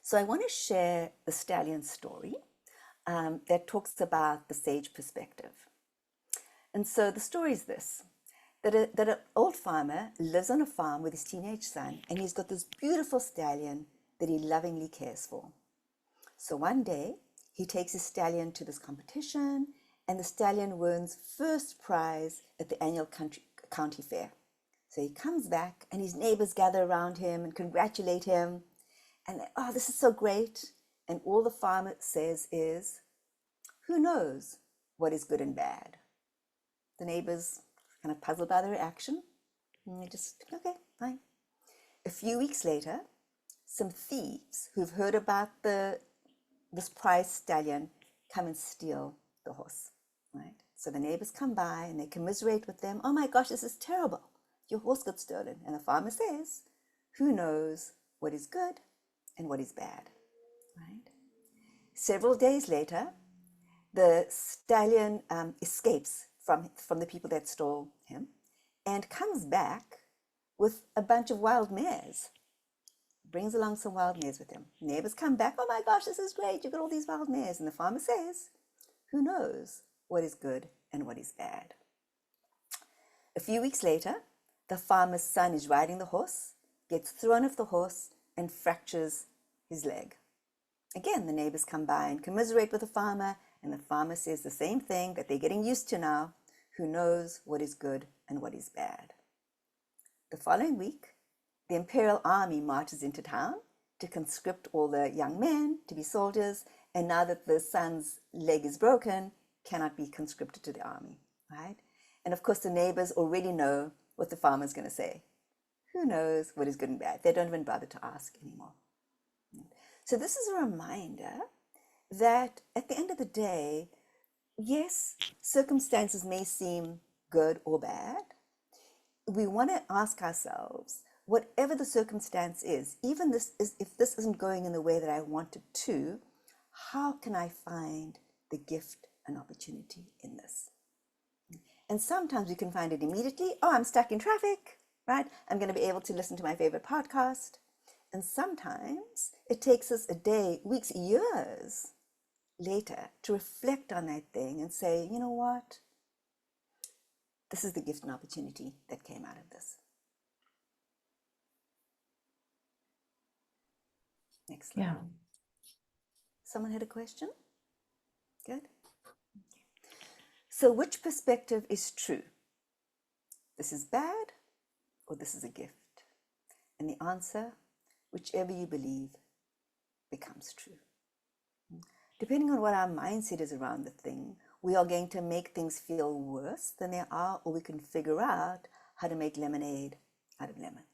So I want to share the Stallion Story that talks about the sage perspective. And so the story is this, that an old farmer lives on a farm with his teenage son, and he's got this beautiful stallion that he lovingly cares for. So one day, he takes his stallion to this competition, and the stallion wins first prize at the annual county fair. So he comes back, and his neighbors gather around him and congratulate him. And oh, this is so great. And all the farmer says is, who knows what is good and bad? The neighbors kind of puzzled by the reaction. And they just, okay, fine. A few weeks later, some thieves who've heard about this prize stallion come and steal the horse, right? So the neighbors come by and they commiserate with them. Oh my gosh, this is terrible. Your horse got stolen. And the farmer says, who knows what is good and what is bad, right? Several days later, the stallion escapes from the people that stole him and comes back with a bunch of wild mares. Brings along some wild mares with him. Neighbors come back, oh my gosh, this is great, you've got all these wild mares. And the farmer says, who knows what is good and what is bad? A few weeks later, the farmer's son is riding the horse, gets thrown off the horse, and fractures his leg. Again, the neighbors come by and commiserate with the farmer, and the farmer says the same thing that they're getting used to now. Who knows what is good and what is bad? The following week, the imperial army marches into town to conscript all the young men to be soldiers, and now that the son's leg is broken, cannot be conscripted to the army, right? And of course, the neighbors already know what the farmer's going to say. Who knows what is good and bad? They don't even bother to ask anymore. So this is a reminder that at the end of the day, yes, circumstances may seem good or bad. We want to ask ourselves, whatever the circumstance is, even if this isn't going in the way that I want it to, how can I find the gift and opportunity in this? And sometimes we can find it immediately. Oh, I'm stuck in traffic, right? I'm going to be able to listen to my favorite podcast. And sometimes it takes us a day, weeks, years later to reflect on that thing and say, you know what? This is the gift and opportunity that came out of this. Next slide. Yeah. Someone had a question? Good. Okay. So which perspective is true? This is bad or this is a gift? And the answer, whichever you believe, becomes true. Depending on what our mindset is around the thing, we are going to make things feel worse than they are, or we can figure out how to make lemonade out of lemons.